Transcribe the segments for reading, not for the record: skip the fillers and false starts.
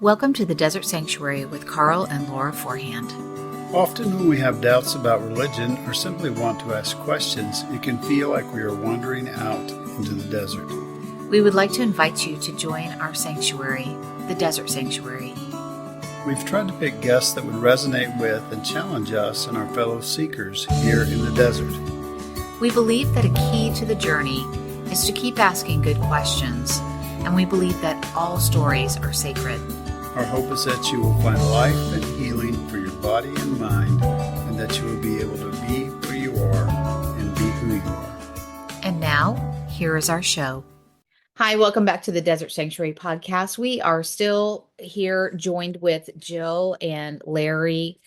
Welcome to the Desert Sanctuary with Carl and Laura Forehand. Often when we have doubts about religion or simply want to ask questions, it can feel like we are wandering out into the desert. We would like to invite you to join our sanctuary, the Desert Sanctuary. We've tried to pick guests that would resonate with and challenge us and our fellow seekers here in the desert. We believe that a key to the journey is to keep asking good questions, and we believe that all stories are sacred. Our hope is that you will find life and healing for your body and mind, and that you will be able to be where you are and be who you are. And now, here is our show. Hi, welcome back to the Desert Sanctuary podcast. We are still here joined with Jill and Larry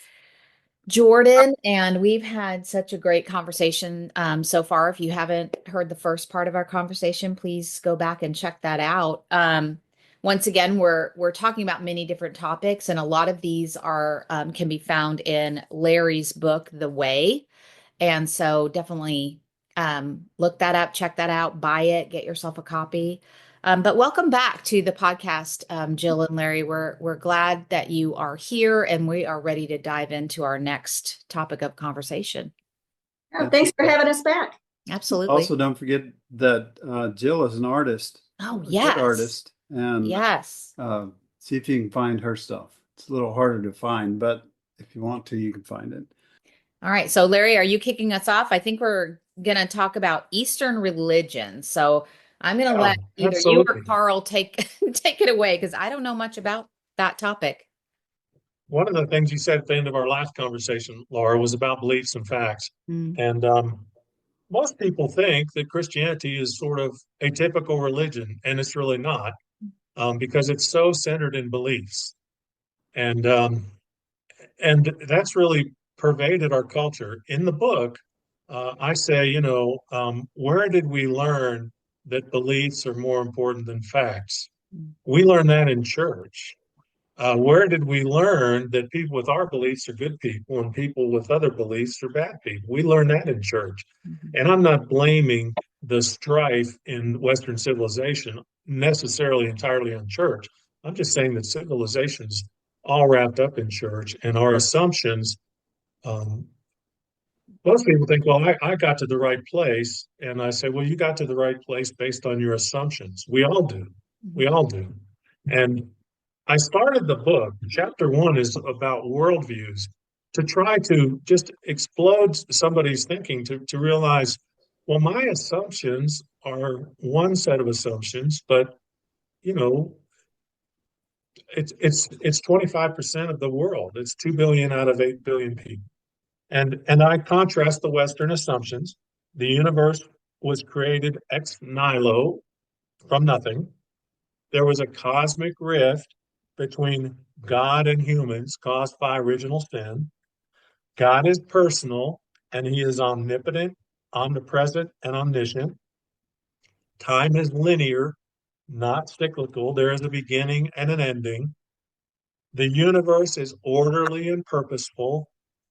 Jordan, and we've had such a great conversation so far. If you haven't heard the first part of our conversation, please go back and check that out. Once again, we're talking about many different topics, and a lot of these are can be found in Larry's book, The Way. And so definitely look that up, check that out, buy it, get yourself a copy. But welcome back to the podcast, Jill and Larry. We're glad that you are here, and we are ready to dive into our next topic of conversation. Oh, thanks for having us back. Absolutely. Also, don't forget that Jill is an artist. Oh, a yes. good artist. And Yes. see if you can find her stuff. It's a little harder to find, but if you want to, you can find it. All right. So, Larry, are you kicking us off? I think we're going to talk about Eastern religion. So I'm going to let either you or Carl take it away, because I don't know much about that topic. One of the things you said at the end of our last conversation, Laura, was about beliefs and facts. And most people think that Christianity is sort of a typical religion, and it's really not, because it's so centered in beliefs. And that's really pervaded our culture. In the book, I say, where did we learn that beliefs are more important than facts? We learn that in church. Where did we learn that people with our beliefs are good people and people with other beliefs are bad people? We learn that in church. And I'm not blaming the strife in Western civilization necessarily entirely on church. I'm just saying that civilization's all wrapped up in church, and our assumptions. Most people think, well, I got to the right place. And I say, well, you got to the right place based on your assumptions. We all do. We all do. And I started the book. Chapter 1 is about worldviews, to try to just explode somebody's thinking to realize, well, my assumptions are one set of assumptions, but it's 25% of the world. It's 2 billion out of 8 billion people. And I contrast the Western assumptions. The universe was created ex nihilo, from nothing. There was a cosmic rift between God and humans caused by original sin. God is personal, and he is omnipotent, omnipresent, and omniscient. Time is linear, not cyclical. There is a beginning and an ending. The universe is orderly and purposeful.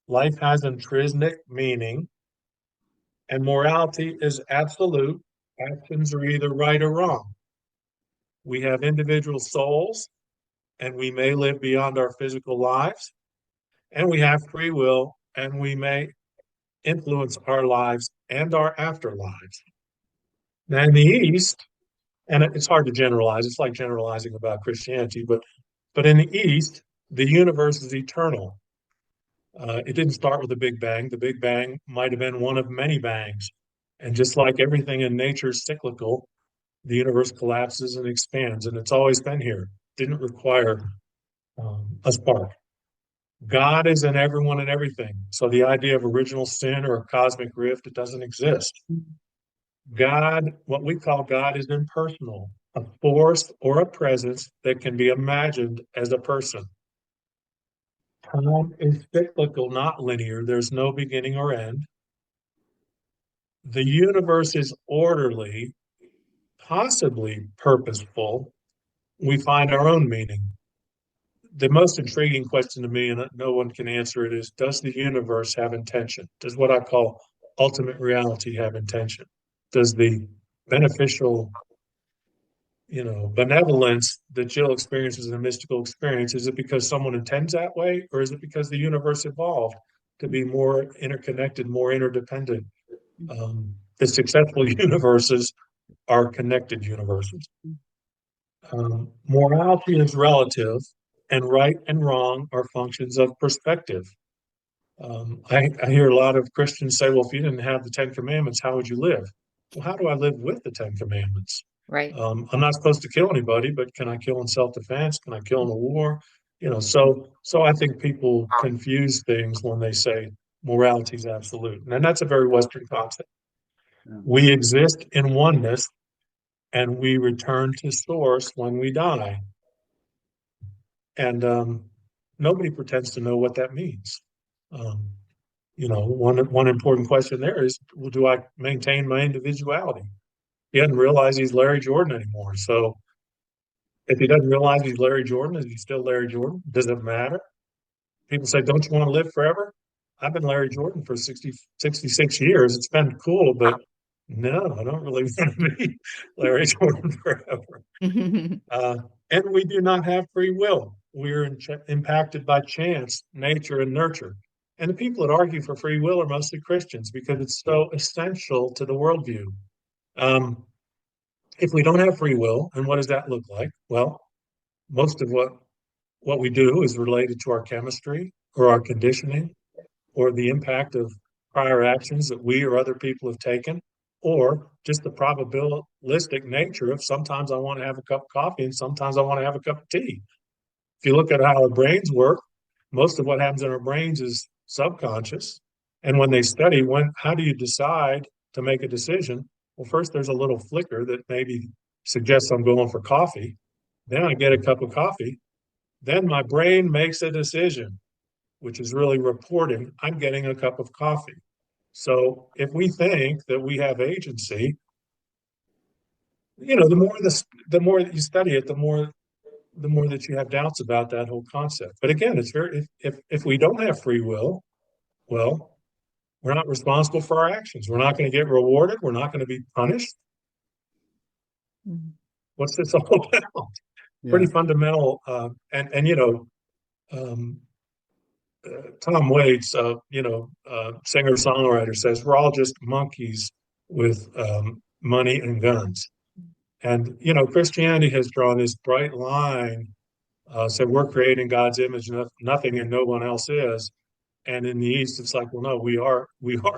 Life has intrinsic meaning. And morality is absolute. Actions are either right or wrong. We have individual souls, and we may live beyond our physical lives, and we have free will, and we may influence our lives and our afterlives. Now, in the East, and it's hard to generalize, it's like generalizing about Christianity, but in the East, the universe is eternal. It didn't start with the Big Bang. The Big Bang might have been one of many bangs. And just like everything in nature is cyclical, the universe collapses and expands, and it's always been here. Didn't require a spark. God is in everyone and everything. So the idea of original sin or a cosmic rift, it doesn't exist. God, what we call God, is impersonal, a force or a presence that can be imagined as a person. Time is cyclical, not linear. There's no beginning or end. The universe is orderly, possibly purposeful. We find our own meaning. The most intriguing question to me, and no one can answer it, is, does the universe have intention? Does what I call ultimate reality have intention? Does the beneficial benevolence that Jill experiences in a mystical experience, is it because someone intends that way, or is it because the universe evolved to be more interconnected, more interdependent? The successful universes are connected universes. Morality is relative, and right and wrong are functions of perspective. I hear a lot of Christians say, well, if you didn't have the Ten Commandments, how would you live? Well, how do I live with the Ten Commandments? Right. I'm not supposed to kill anybody, but can I kill in self-defense? Can I kill in a war? So I think people confuse things when they say morality is absolute. And that's a very Western concept. Yeah. We exist in oneness and we return to source when we die. And nobody pretends to know what that means. Um, one important question there is, well, do I maintain my individuality? He doesn't realize he's Larry Jordan anymore. So if he doesn't realize he's Larry Jordan, is he still Larry Jordan? Does it matter? People say, don't you want to live forever? I've been Larry Jordan for 66 years. It's been cool, but no, I don't really want to be Larry Jordan forever. Uh, and we do not have free will. We're impacted by chance, nature, and nurture. And the people that argue for free will are mostly Christians because it's so essential to the worldview. Um, if we don't have free will, and what does that look like? Well, most of what we do is related to our chemistry or our conditioning or the impact of prior actions that we or other people have taken, or just the probabilistic nature of sometimes I want to have a cup of coffee and sometimes I want to have a cup of tea. If you look at how our brains work, most of what happens in our brains is subconscious. And when they study how do you decide to make a decision? Well, first there's a little flicker that maybe suggests I'm going for coffee. Then I get a cup of coffee. Then my brain makes a decision, which is really reporting, I'm getting a cup of coffee. So if we think that we have agency, the more that you study it, the more that you have doubts about that whole concept. But again, it's very if we don't have free will, well, we're not responsible for our actions. We're not going to get rewarded. We're not going to be punished. What's this all about? Yeah. Pretty fundamental. Um, Tom Waits, singer songwriter, says we're all just monkeys with money and guns. And Christianity has drawn this bright line. Said we're creating God's image, nothing and no one else is. And in the East, it's like, well, no, we are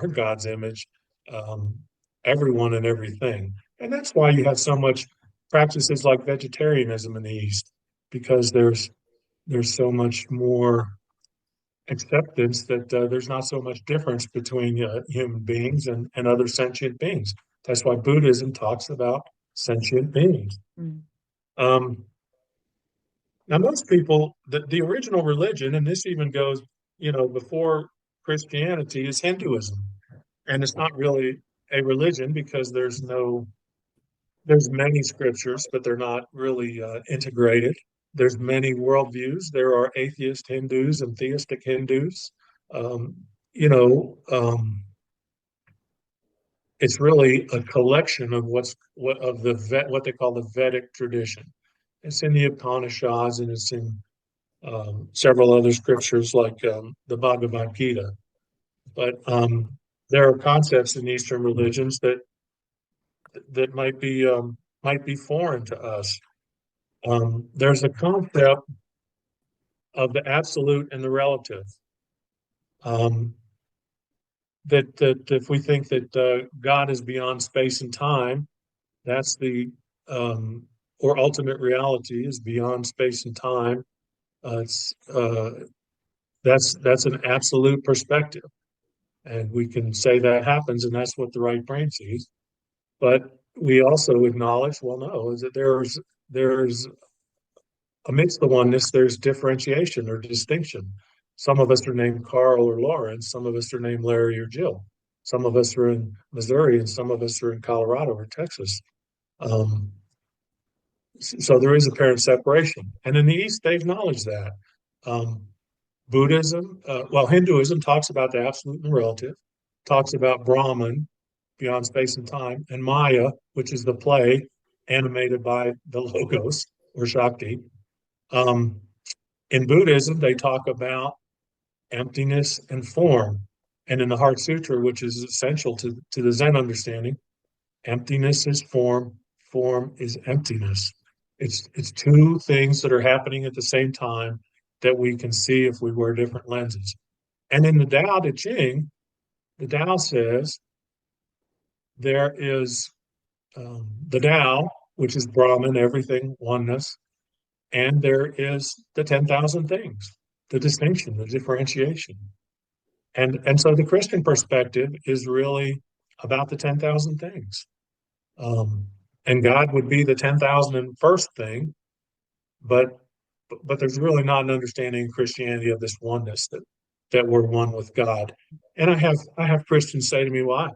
God's image, um, everyone and everything. And that's why you have so much practices like vegetarianism in the East, because there's so much more acceptance that there's not so much difference between human beings and other sentient beings. That's why Buddhism talks about sentient beings. Um, Now, most people, the original religion, and this even goes, before Christianity, is Hinduism. And it's not really a religion because there's many scriptures, but they're not really integrated. There's many worldviews. There are atheist Hindus and theistic Hindus. Um, you know, um, it's really a collection of what they call the Vedic tradition. It's in the Upanishads and it's in several other scriptures like the Bhagavad Gita. But there are concepts in Eastern religions that might be foreign to us. There's a concept of the absolute and the relative. Um, that if we think that God is beyond space and time, that's the or ultimate reality is beyond space and time. It's that's an absolute perspective, and we can say that happens, and that's what the right brain sees. But we also acknowledge, well, no, is that there's amidst the oneness, there's differentiation or distinction. Some of us are named Carl or Lawrence. Some of us are named Larry or Jill. Some of us are in Missouri, and some of us are in Colorado or Texas. Um, so there is apparent separation, and in the East, they acknowledge that. Um, Hinduism talks about the absolute and relative, talks about Brahman, beyond space and time, and Maya, which is the play, animated by the logos or Shakti. Um, in Buddhism, they talk about emptiness and form. And in the Heart Sutra, which is essential to the Zen understanding, emptiness is form, form is emptiness. It's two things that are happening at the same time that we can see if we wear different lenses. And in the Tao Te Ching, the Tao says there is the Tao, which is Brahman, everything, oneness, and there is the 10,000 things, the distinction, the differentiation. And so the Christian perspective is really about the 10,000 things. Um, and God would be the 10,001st thing, but there's really not an understanding in Christianity of this oneness that we're one with God. And I have Christians say to me, "Why?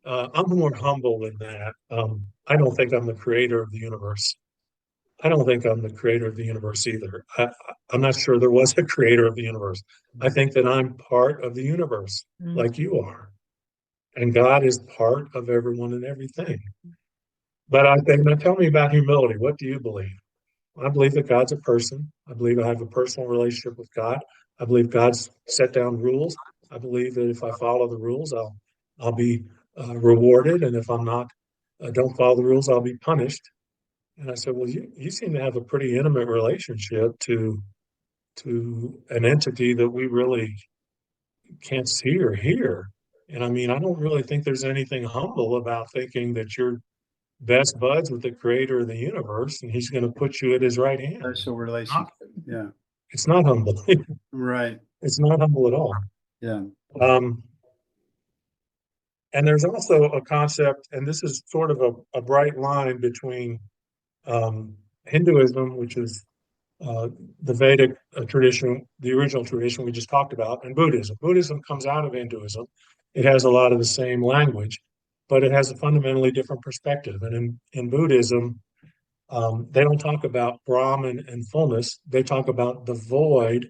I'm more humble than that. I don't think I'm the creator of the universe. I don't think I'm the creator of the universe either. I'm not sure there was a creator of the universe. I think that I'm part of the universe, like you are, and God is part of everyone and everything." But I think, now tell me about humility. What do you believe? I believe that God's a person. I believe I have a personal relationship with God. I believe God's set down rules. I believe that if I follow the rules, I'll be rewarded, and if I'm not, don't follow the rules, I'll be punished. And I said, well, you seem to have a pretty intimate relationship to an entity that we really can't see or hear. And I mean, I don't really think there's anything humble about thinking that you're best buds with the creator of the universe and he's going to put you at his right hand. Special relationship. Yeah. It's not humble. Right. It's not humble at all. Yeah. And there's also a concept, and this is sort of a bright line between Hinduism, which is the Vedic tradition, the original tradition we just talked about, and Buddhism. Buddhism comes out of Hinduism. It has a lot of the same language, but it has a fundamentally different perspective. And in Buddhism, they don't talk about Brahman and fullness. They talk about the void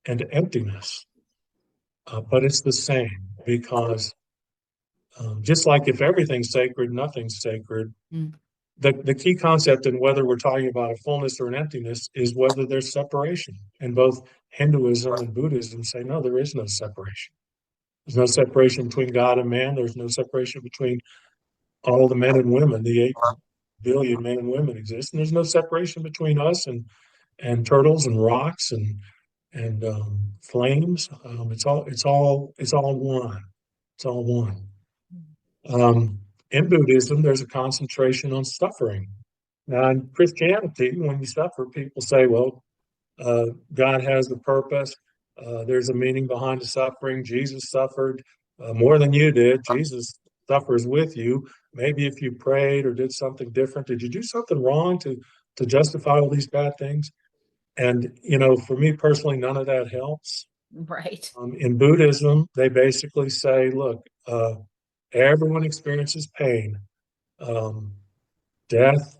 and emptiness. But it's the same because just like if everything's sacred, nothing's sacred. The key concept in whether we're talking about a fullness or an emptiness is whether there's separation. And both Hinduism and Buddhism say, no, there is no separation. There's no separation between God and man. There's no separation between all the men and women. The 8 billion men and women exist. And there's no separation between us and turtles and rocks and flames. It's all one. It's all one. In Buddhism, there's a concentration on suffering. Now, in Christianity, when you suffer, people say, well, God has the purpose. There's a meaning behind the suffering. Jesus suffered more than you did. Jesus suffers with you. Maybe if you prayed or did something different, did you do something wrong to justify all these bad things? And, for me personally, none of that helps. Right. In Buddhism, they basically say, look, everyone experiences pain, death,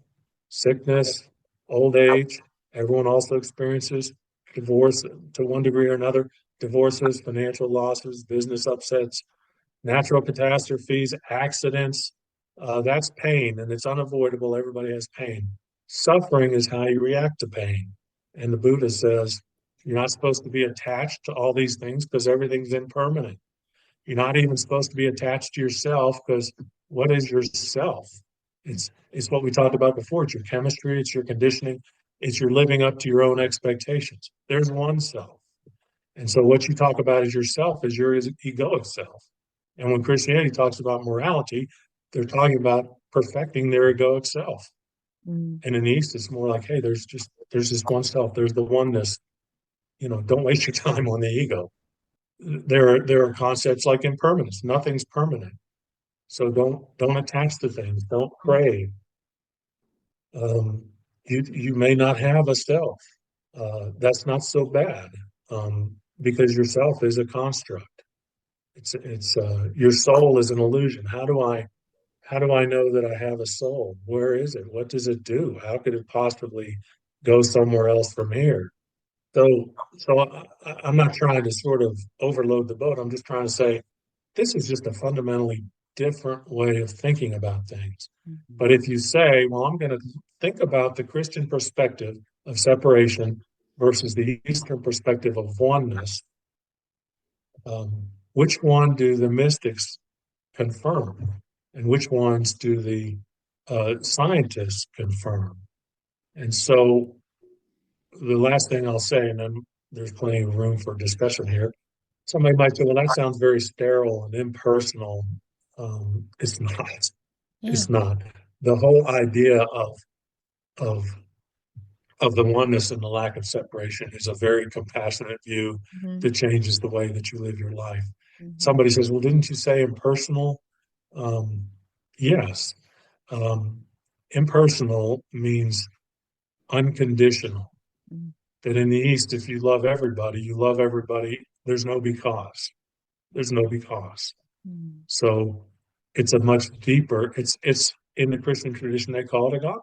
sickness, old age. Everyone also experiences divorce to one degree or another, divorces, financial losses, business upsets, natural catastrophes, accidents. That's pain and it's unavoidable. Everybody has pain. Suffering is how you react to pain. And the Buddha says you're not supposed to be attached to all these things because everything's impermanent. You're not even supposed to be attached to yourself because what is yourself? It's what we talked about before. It's your chemistry, it's your conditioning, it's your living up to your own expectations. There's one self. And so what you talk about as yourself is your egoic self. And when Christianity talks about morality, they're talking about perfecting their egoic self. And in the East, it's more like, hey, there's this one self, there's the oneness. Don't waste your time on the ego. There are concepts like impermanence. Nothing's permanent. So don't attach to things. Don't crave. You may not have a self. That's not so bad because your self is a construct. It's your soul is an illusion. How do I know that I have a soul? Where is it? What does it do? How could it possibly go somewhere else from here? So I'm not trying to sort of overload the boat. I'm just trying to say this is just a fundamentally different way of thinking about things. Mhm. But if you say, well, I'm going to think about the Christian perspective of separation versus the Eastern perspective of oneness, which one do the mystics confirm? And which ones do the scientists confirm? And so the last thing I'll say, and then there's plenty of room for discussion here. Somebody might say, well, that sounds very sterile and impersonal. It's not. Yeah. It's not. The whole idea of of the oneness and the lack of separation is a very compassionate view Mhm. that changes the way that you live your life. Mhm. Somebody says, well, didn't you say impersonal? Um, yes. Um, Impersonal means unconditional. Mhm. That in the East, if you love everybody, you love everybody. There's no because. There's no because. Mhm. So it's a much deeper, it's in the Christian tradition, they call it agape.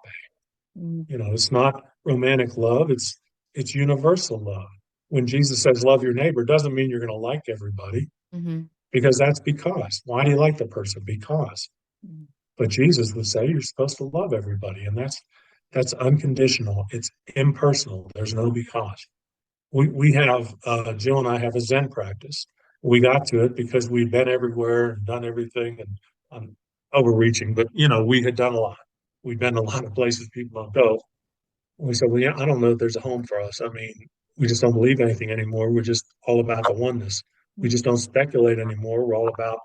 Mhm. It's not romantic love, it's universal love. When Jesus says love your neighbor, doesn't mean you're going to like everybody, Mhm. because that's because. Why do you like the person? Because. Mhm. But Jesus would say you're supposed to love everybody, and that's unconditional. It's impersonal. There's no because. We have Jill and I have a Zen practice. We got to it because we'd been everywhere and done everything, and I'm overreaching, but we had done a lot. We'd been to a lot of places people don't go. We said, well, yeah, I don't know if there's a home for us. I mean, we just don't believe anything anymore. We're just all about the oneness. We just don't speculate anymore. We're all about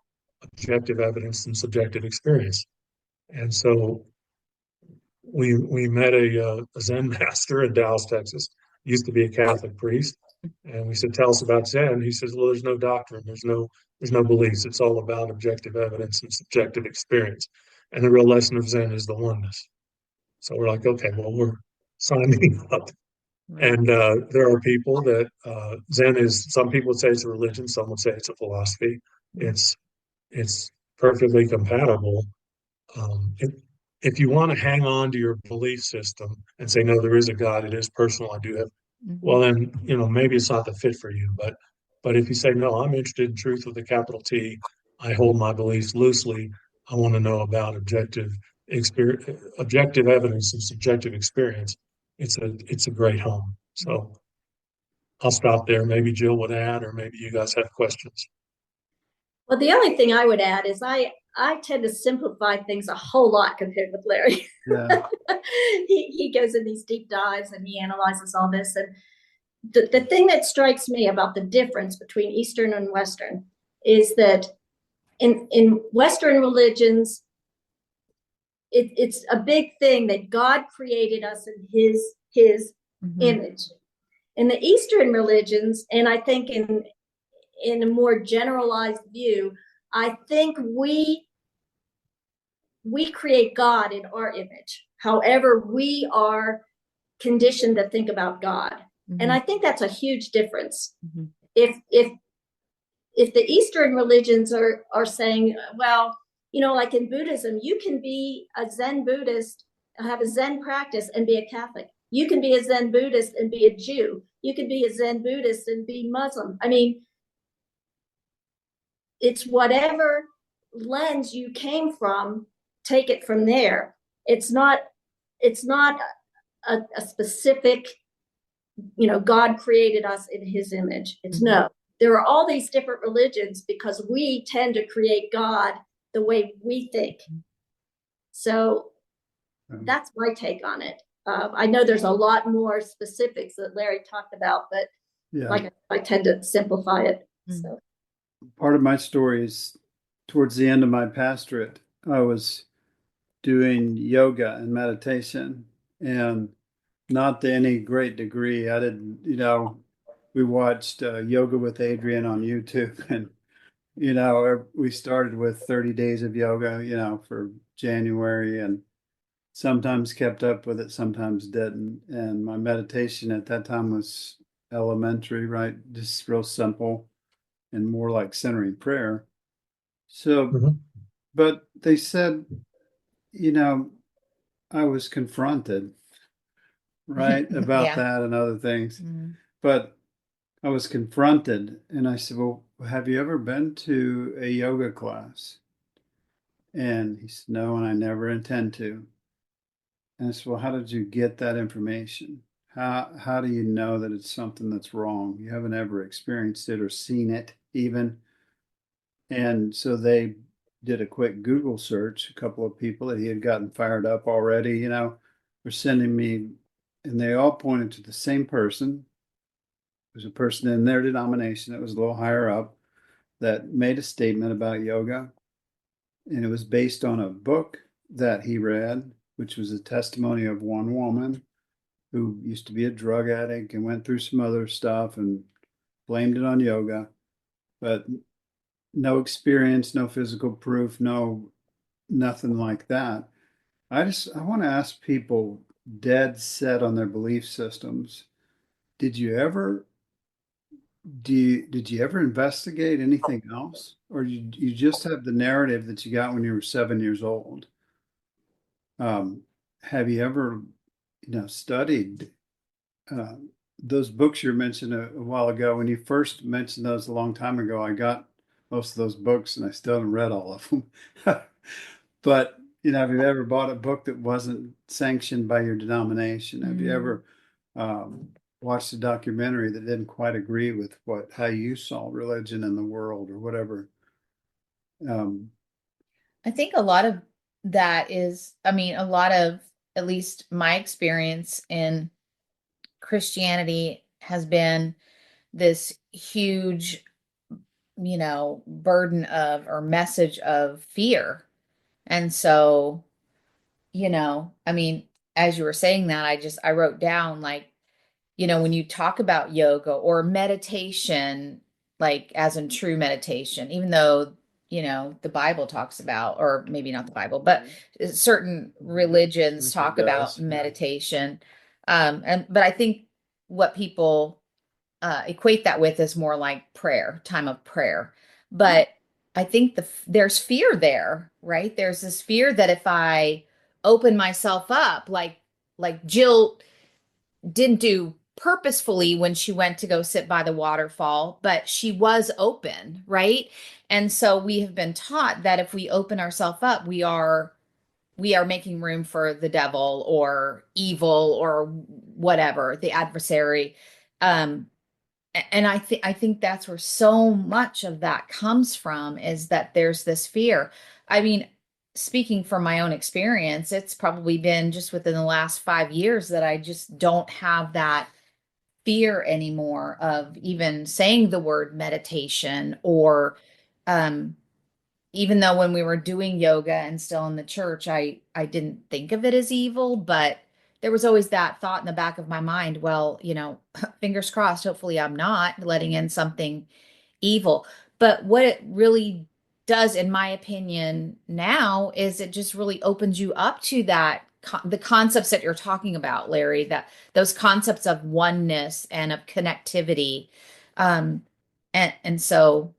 objective evidence and subjective experience. And so we met a Zen master in Dallas, Texas. Used to be a Catholic priest, and we said, "Tell us about Zen." He says, "Well, there's no doctrine. There's no beliefs. It's all about objective evidence and subjective experience. And the real lesson of Zen is the oneness." So we're like, "Okay, well, we're signing up." Right. And there are people that Zen is. Some people would say it's a religion. Some would say it's a philosophy. Mhm. It's perfectly compatible. If you want to hang on to your belief system and say, no, there is a God, it is personal, I do have, Mhm. well, then, maybe it's not the fit for you. But if you say, no, I'm interested in truth with a capital T, I hold my beliefs loosely, I want to know about objective evidence and subjective experience, it's a great home. So I'll stop there. Maybe Jill would add, or maybe you guys have questions. Well, the only thing I would add is I tend to simplify things a whole lot compared with Larry. Yeah. He goes in these deep dives and he analyzes all this. And the thing that strikes me about the difference between Eastern and Western is that in Western religions, it's a big thing that God created us in his Mhm. image. In the Eastern religions, and I think in a more generalized view, I think we create God in our image. However, we are conditioned to think about God. And I think that's a huge difference. Mhm. If the Eastern religions are saying, well, like in Buddhism, you can be a Zen Buddhist, have a Zen practice and be a Catholic. You can be a Zen Buddhist and be a Jew. You can be a Zen Buddhist and be Muslim. I mean, it's whatever lens you came from, take it from there. It's not a specific, God created us in his image. It's Mhm. no. There are all these different religions because we tend to create God the way we think. So that's my take on it. I know there's a lot more specifics that Larry talked about, but Yeah. like I tend to simplify it. Mm. So Part of my story is towards the end of my pastorate, I was doing yoga and meditation, and not to any great degree. I didn't, we watched Yoga with Adrian on YouTube, and, we started with 30 days of yoga, for January, and sometimes kept up with it, sometimes didn't. And my meditation at that time was elementary, right? Just real simple and more like centering prayer. So, Mhm. but they said, I was confronted, right, about Yeah. that and other things. Mhm. But I was confronted, and I said, well, have you ever been to a yoga class? And he said, no, and I never intend to. And I said, well, how did you get that information? How do you know that it's something that's wrong? You haven't ever experienced it or seen it even. And so they did a quick Google search. A couple of people that he had gotten fired up already, were sending me, and they all pointed to the same person. There's a person in their denomination that was a little higher up that made a statement about yoga. And it was based on a book that he read, which was a testimony of one woman who used to be a drug addict and went through some other stuff and blamed it on yoga. But no experience, no physical proof, nothing like that. I want to ask people dead set on their belief systems. Did you ever did you ever investigate anything else, or you just have the narrative that you got when you were 7 years old? Have you ever, studied those books you mentioned a while ago? When you first mentioned those a long time ago, I got most of those books, and I still haven't read all of them. But have you ever bought a book that wasn't sanctioned by your denomination? Have you ever watched a documentary that didn't quite agree with how you saw religion in the world or whatever? I think a lot of that is, a lot of, at least my experience in Christianity has been this huge, burden of or message of fear. And so, as you were saying that, I wrote down, like, when you talk about yoga or meditation, like as in true meditation, even though, the Bible talks about, or maybe not the Bible, but certain religions talk about meditation. But I think what people equate that with is more like prayer, time of prayer. But I think there's fear there, right? There's this fear that if I open myself up, like Jill didn't do purposefully when she went to go sit by the waterfall, but she was open, right? And so we have been taught that if we open ourselves up, we are making room for the devil or evil or whatever, the adversary. And I think that's where so much of that comes from, is that there's this fear. I mean, speaking from my own experience, it's probably been just within the last 5 years that I just don't have that fear anymore of even saying the word meditation, or um even though when we were doing yoga and still in the church, I didn't think of it as evil, but there was always that thought in the back of my mind, well, fingers crossed, hopefully I'm not letting in something evil. But what it really does, in my opinion, now is it just really opens you up to the concepts that you're talking about, Larry, that those concepts of oneness and of connectivity. And so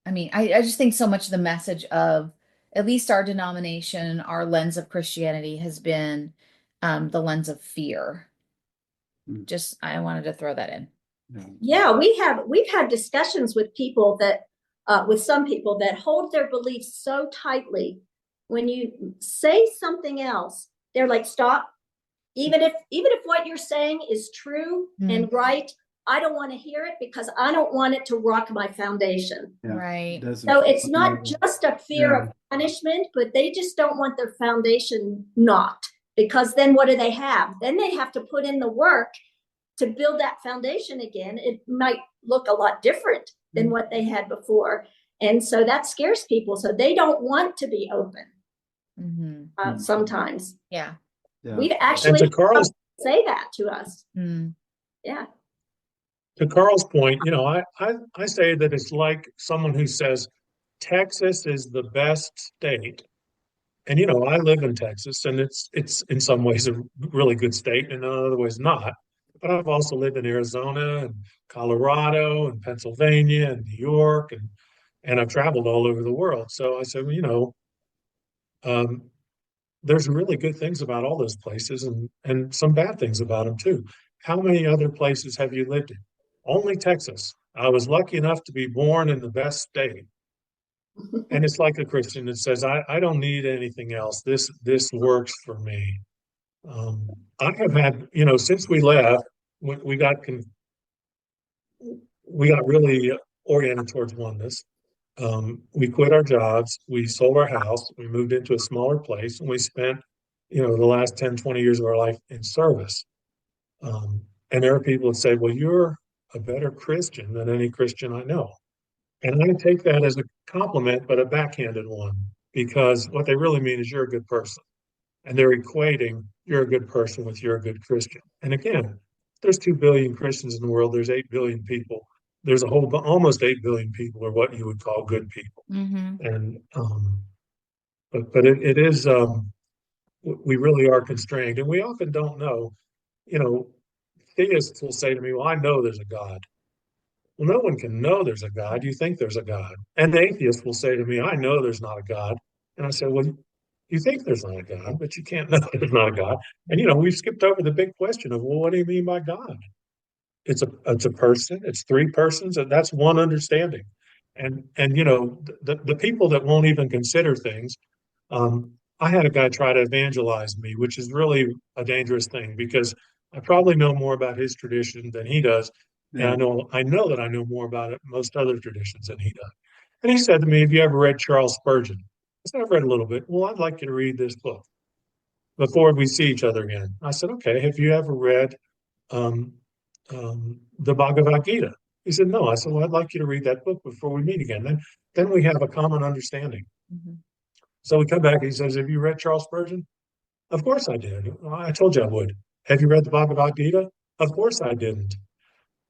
I just think so much of the message of at least our denomination, our lens of Christianity has been the lens of fear. Just, I wanted to throw that in. Yeah, we've had discussions with people that with some people that hold their beliefs so tightly. When you say something else, they're like, stop. Even if what you're saying is true and right, I don't want to hear it because I don't want it to rock my foundation. Yeah, right. So it's not just a fear of punishment, but they just don't want their foundation knocked, because then what do they have? Then they have to put in the work to build that foundation again. It might look a lot different than what they had before. And so that scares people. So they don't want to be open sometimes. Yeah. We've actually say that to us. Yeah. To Carl's point, I say that it's like someone who says Texas is the best state. And I live in Texas, and it's in some ways a really good state, and in other ways not. But I've also lived in Arizona and Colorado and Pennsylvania and New York, and I've traveled all over the world. So I said, there's really good things about all those places, and some bad things about them too. How many other places have you lived in? Only Texas. I was lucky enough to be born in the best state. And it's like a Christian that says, I don't need anything else. This works for me. I have had, since we left, we got really oriented towards oneness. We quit our jobs, we sold our house, we moved into a smaller place, and we spent, the last 10, 20 years of our life in service. And there are people that say, well, you're a better Christian than any Christian I know. And I take that as a compliment, but a backhanded one, because what they really mean is you're a good person. And they're equating you're a good person with you're a good Christian. And again, there's 2 billion Christians in the world, there's 8 billion people. There's almost 8 billion people are what you would call good people. Mm-hmm. And but it is we really are constrained, and we often don't know. You know, theists will say to me, "Well, I know there's a God." Well, no one can know there's a God. You think there's a God. And the atheist will say to me, I know there's not a God. And I say, well, you think there's not a God, but you can't know there's not a God. And, we've skipped over the big question of, well, what do you mean by God? It's a person, it's 3 persons, and that's one understanding. And the people that won't even consider things, I had a guy try to evangelize me, which is really a dangerous thing because I probably know more about his tradition than he does. And Yeah. I know that I know more about it, most other traditions than he does. And he said to me, have you ever read Charles Spurgeon? I said, I've read a little bit. Well, I'd like you to read this book before we see each other again. I said, okay, have you ever read um, the Bhagavad Gita? He said, no. I said, well, I'd like you to read that book before we meet again. Then we have a common understanding. Mm-hmm. So we come back and he says, have you read Charles Spurgeon? Of course I did. Well, I told you I would. Have you read the Bhagavad Gita? Of course I didn't.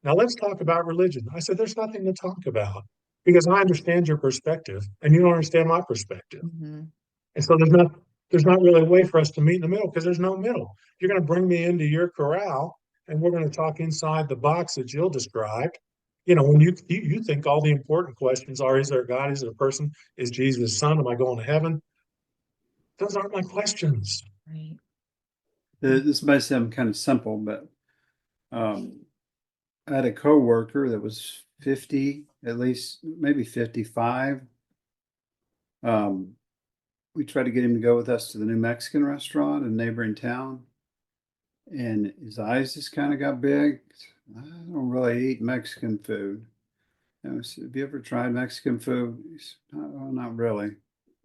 Now let's talk about religion. I said, there's nothing to talk about because I understand your perspective and you don't understand my perspective. Mm-hmm. And so there's not really a way for us to meet in the middle because there's no middle. You're going to bring me into your corral and we're going to talk inside the box that Jill described. When you think all the important questions are, is there a God? Is it a person? Is Jesus the Son? Am I going to heaven? Those aren't my questions. Right. This might sound kind of simple, but um, I had a coworker that was 50, at least maybe 55. We tried to get him to go with us to the new Mexican restaurant in a neighboring town. And his eyes just kind of got big. I don't really eat Mexican food. And I said, have you ever tried Mexican food? He said, not really.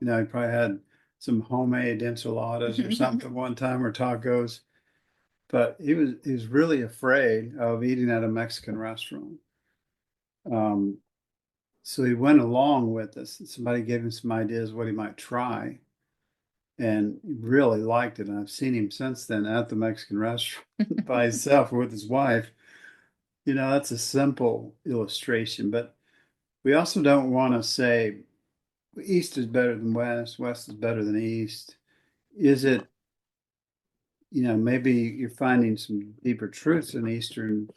He probably had some homemade enchiladas or something one time or tacos. But he was really afraid of eating at a Mexican restaurant. So he went along with us. Somebody gave him some ideas what he might try, and he really liked it. And I've seen him since then at the Mexican restaurant by himself or with his wife. That's a simple illustration, but we also don't want to say East is better than West, West is better than East. Is it, maybe you're finding some deeper truths in Eastern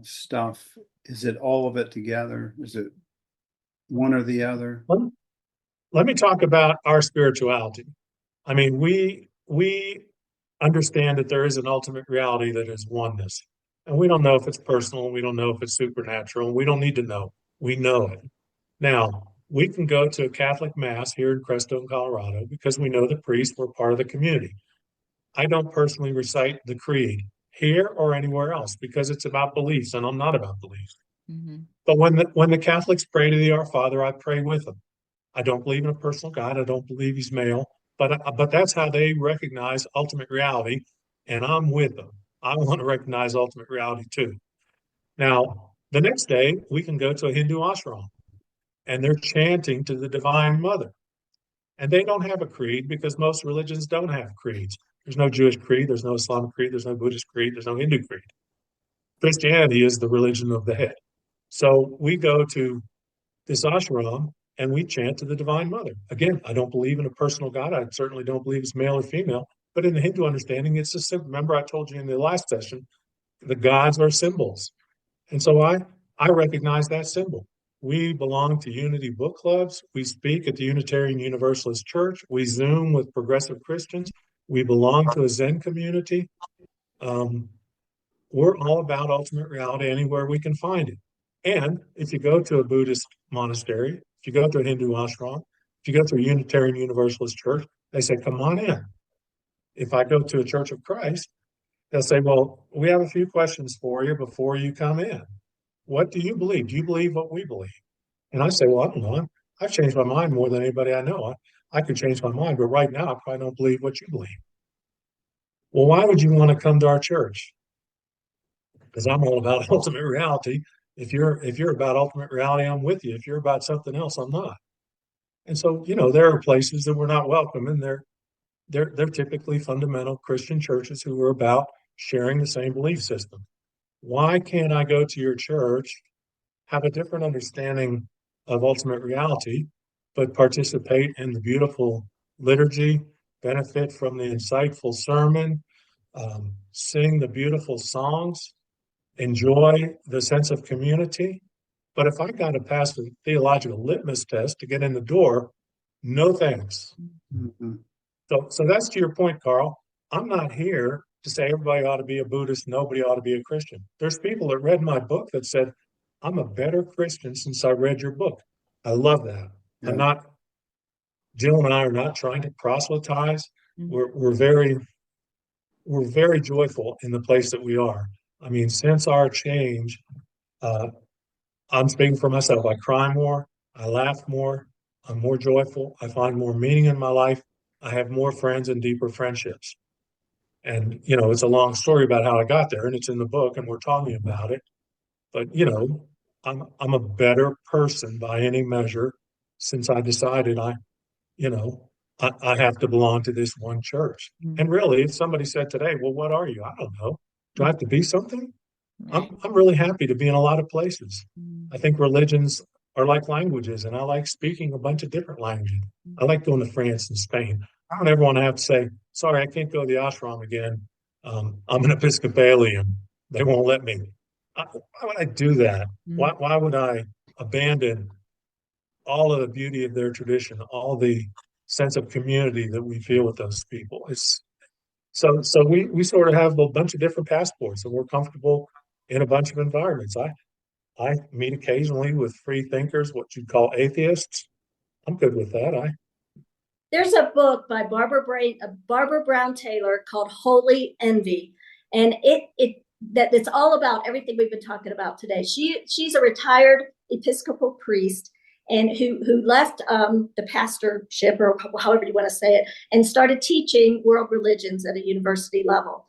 stuff. Is it all of it together? Is it one or the other? Let me talk about our spirituality. I mean, we understand that there is an ultimate reality that is oneness. And we don't know if it's personal, we don't know if it's supernatural, and we don't need to know. We know it. Now, we can go to a Catholic Mass here in Crestone, Colorado, because we know the priests were part of the community. I don't personally recite the creed here or anywhere else because it's about beliefs, and I'm not about beliefs. Mm-hmm. But when the Catholics pray to the Our Father, I pray with them. I don't believe in a personal God. I don't believe he's male, but that's how they recognize ultimate reality, and I'm with them. I want to recognize ultimate reality too. Now, the next day we can go to a Hindu ashram, and they're chanting to the Divine Mother, and they don't have a creed because most religions don't have creeds. There's no Jewish creed, there's no Islamic creed, there's no Buddhist creed, there's no Hindu creed. Christianity is the religion of the head. So we go to this ashram and we chant to the Divine Mother. Again, I don't believe in a personal God. I certainly don't believe it's male or female. But in the Hindu understanding, it's a symbol. Remember, I told you in the last session, the gods are symbols. And so I recognize that symbol. We belong to Unity book clubs. We speak at the Unitarian Universalist Church. We Zoom with progressive Christians. We belong to a Zen community. We're all about ultimate reality anywhere we can find it. And if you go to a Buddhist monastery, If you go to a Hindu ashram, if you go to a Unitarian Universalist church, they say, come on in. If I go to a Church of Christ, they'll say, well, we have a few questions for you before you come in. What do you believe? Do you believe what we believe? And I say, well, I don't know. I've changed my mind more than anybody I know. I could change my mind, but right now I probably don't believe what you believe. Well, why would you want to come to our church? Because I'm all about ultimate reality. If you're about ultimate reality, I'm with you. If you're about something else, I'm not. And so, there are places that we're not welcome, and they're typically fundamental Christian churches who are about sharing the same belief system. Why can't I go to your church, have a different understanding of ultimate reality, but participate in the beautiful liturgy, benefit from the insightful sermon, sing the beautiful songs, enjoy the sense of community? But if I got to pass the theological litmus test to get in the door, no thanks. Mhm. So that's to your point, Carl. I'm not here to say everybody ought to be a Buddhist, nobody ought to be a Christian. There's people that read my book that said, I'm a better Christian since I read your book. I love that. Yeah. I'm not, Jill and I are not trying to proselytize. Mhm. We're very joyful in the place that we are. I mean, since our change, uh, I'm speaking for myself. I cry more, I laugh more, I'm more joyful, I find more meaning in my life, I have more friends and deeper friendships. And it's a long story about how I got there, and it's in the book, and we're talking about it. But I'm a better person by any measure since I decided you know, I have to belong to this one church. And really, if somebody said today, well, what are you? I don't know. Do I have to be something? Right. I'm really happy to be in a lot of places. Mm. I think religions are like languages, and I like speaking a bunch of different languages. I like going to France and Spain. I don't ever want to have to say, sorry, I can't go to the ashram again. I'm an Episcopalian. They won't let me. Why would I do that? Mm. Why would I abandon all of the beauty of their tradition, all the sense of community that we feel with those people? So we sort of have a bunch of different passports, and we're comfortable in a bunch of environments. I meet occasionally with free thinkers, what you'd call atheists. I'm good with that. There's a book by Barbara Brown Taylor called Holy Envy, and it's all about everything we've been talking about today. She's a retired Episcopal priest and who left the pastorship, or however you want to say it, and started teaching world religions at a university level.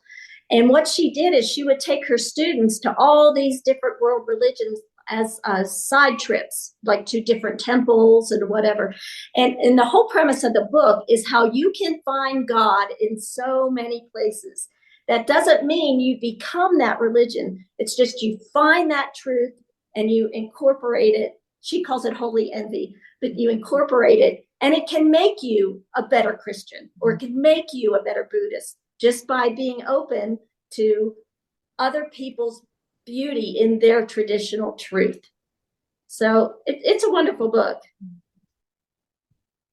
And what she did is she would take her students to all these different world religions as side trips, like to different temples and whatever. And the whole premise of the book is how you can find God in so many places. That doesn't mean you become that religion. It's just you find that truth and you incorporate it. She calls it holy envy, but you incorporate it, and it can make you a better Christian, or it can make you a better Buddhist just by being open to other people's beauty in their traditional truth. So it's a wonderful book.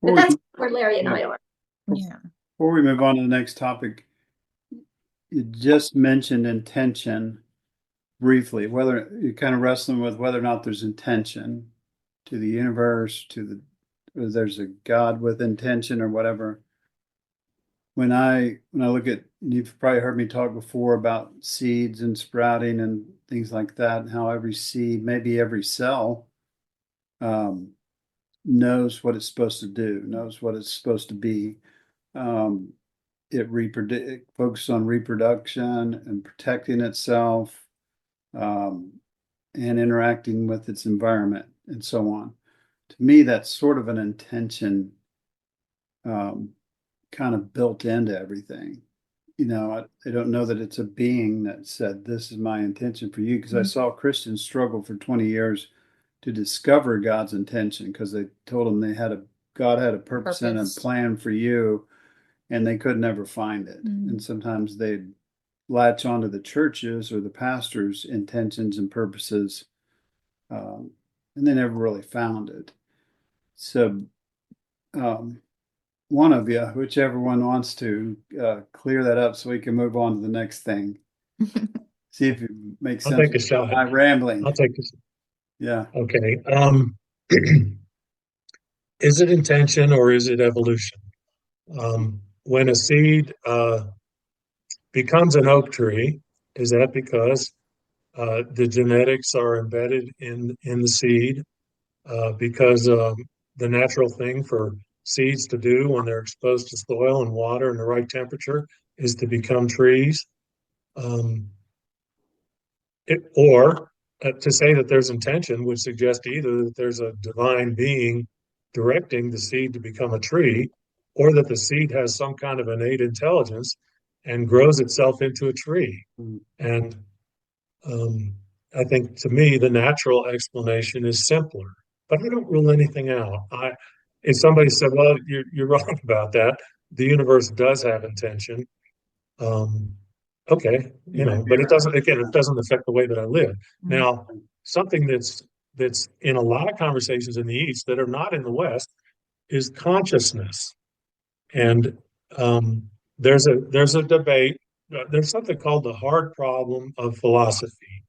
But that's where Larry and I are. Yeah. Before we move on to the next topic, you just mentioned intention briefly, whether you're kind of wrestling with whether or not there's intention to the universe, there's a God with intention or whatever. When I look at, you've probably heard me talk before about seeds and sprouting and things like that, and how every seed, maybe every cell, knows what it's supposed to do, knows what it's supposed to be. It focuses on reproduction and protecting itself, and interacting with its environment and so on. To me, that's sort of an intention, kind of built into everything. I don't know that it's a being that said, this is my intention for you, because I saw Christians struggle for 20 years to discover God's intention, because they told them God had a purpose and a plan for you, and they could never find it. And sometimes they'd latch onto the churches or the pastor's intentions and purposes, and they never really found it. So, one of you, whichever one wants to clear that up so we can move on to the next thing. See if it makes sense. I'll take a shot. I'm rambling. I'll take this. Yeah. Okay. is it intention or is it evolution? When a seed becomes an oak tree, is that because the genetics are embedded in the seed? Because the natural thing for seeds to do when they're exposed to soil and water and the right temperature is to become trees. Um, or to say that there's intention would suggest either that there's a divine being directing the seed to become a tree, or that the seed has some kind of innate intelligence and grows itself into a tree. Mm. And I think to me, the natural explanation is simpler, but I don't rule anything out. If somebody said, well, you're wrong about that, the universe does have intention. Okay, but it doesn't, again, it doesn't affect the way that I live. Now, something that's in a lot of conversations in the East that are not in the West is consciousness. And there's a debate. There's something called the hard problem of philosophy.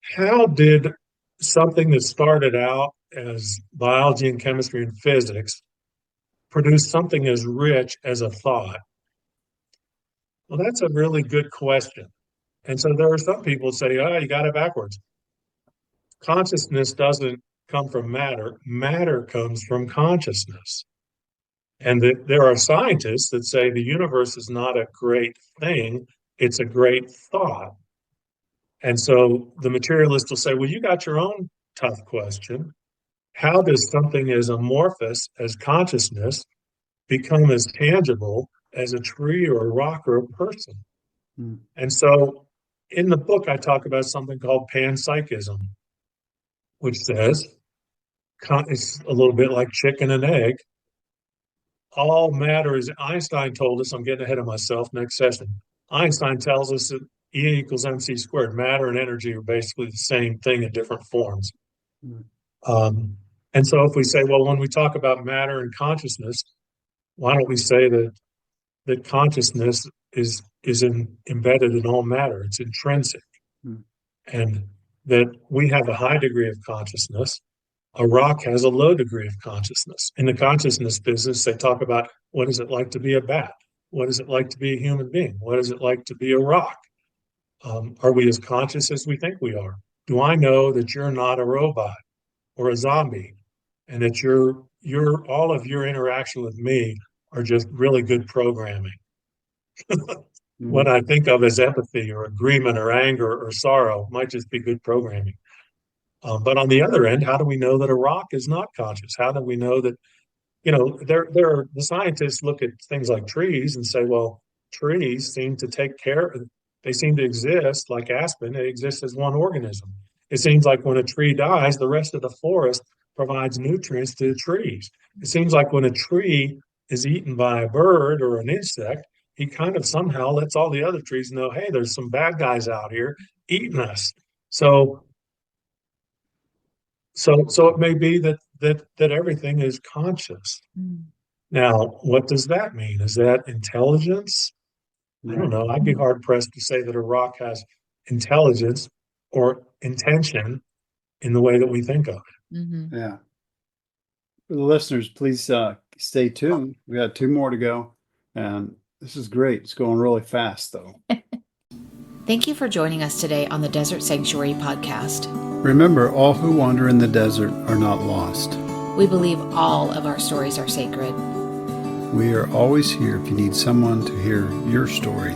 How did something that started out as biology and chemistry and physics produce something as rich as a thought? Well, that's a really good question. And so there are some people who say, oh, you got it backwards. Consciousness doesn't come from matter. Matter comes from consciousness. And there are scientists that say the universe is not a great thing, it's a great thought. And so the materialist will say, well, you got your own tough question. How does something as amorphous as consciousness become as tangible as a tree or a rock or a person? Mm. And so in the book, I talk about something called panpsychism, which says it's a little bit like chicken and egg. All matter is, Einstein told us, I'm getting ahead of myself, next session. Einstein tells us that E equals mc squared. Matter and energy are basically the same thing in different forms. Mm. And so if we say, well, when we talk about matter and consciousness, why don't we say that consciousness is embedded in all matter? It's intrinsic. Mm. And that we have a high degree of consciousness. A rock has a low degree of consciousness. In the consciousness business, they talk about what is it like to be a bat? What is it like to be a human being? What is it like to be a rock? Are we as conscious as we think we are? Do I know that you're not a robot or a zombie, and that all of your interaction with me are just really good programming? What I think of as empathy or agreement or anger or sorrow might just be good programming. But on the other end, how do we know that a rock is not conscious? How do we know that, the scientists look at things like trees and say, well, trees seem to they seem to exist like aspen, they exist as one organism. It seems like when a tree dies, the rest of the forest provides nutrients to the trees. It seems like when a tree is eaten by a bird or an insect, he kind of somehow lets all the other trees know, hey, there's some bad guys out here eating us. So it may be that everything is conscious. Now, what does that mean? Is that intelligence? I don't know. I'd be hard pressed to say that a rock has intelligence or intention in the way that we think of it. Mm-hmm. Yeah. For the listeners, please stay tuned. We got 2 more to go, and this is great. It's going really fast, though. Thank you for joining us today on the Desert Sanctuary podcast. Remember, all who wander in the desert are not lost. We believe all of our stories are sacred. We are always here if you need someone to hear your story.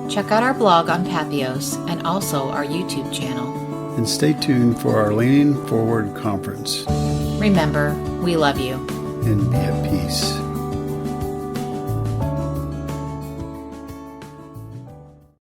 Check out our blog on Papios and also our YouTube channel. And stay tuned for our Leaning Forward conference. Remember, we love you. And be at peace.